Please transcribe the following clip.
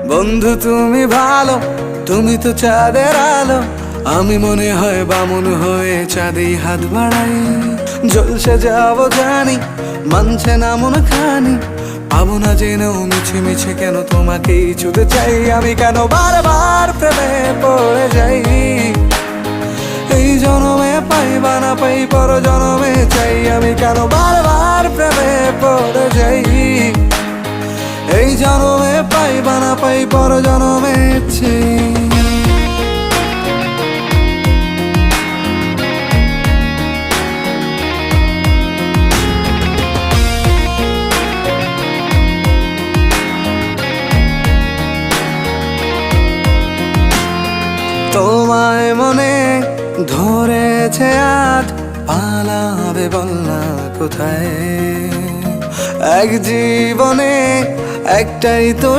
বন্ধু তুমি ভালো, তুমি তো চাঁদের আলো। আমি মনে হয় বামুন হয়ে চাঁদেই হাত বাড়াই। জলসে যাব জানি, মানছে না মন খানি। পাবো না জেনেও মিছে মিছে কেন তোমাকেই ছুতে চাই। আমি কেন বারবার প্রেমে পড়ে যাই। এই জনমে পাই বা না পাই, পর জনমে চাই। আমি কেন বারবার প্রেমে পড়ে যাই। এই জনমে পাই বা না পাই, পর জনমে চাই। তোমায় মনে ধরেছে আজ, পালাবে বল না কোথায়। এক জীবনে একটাই তো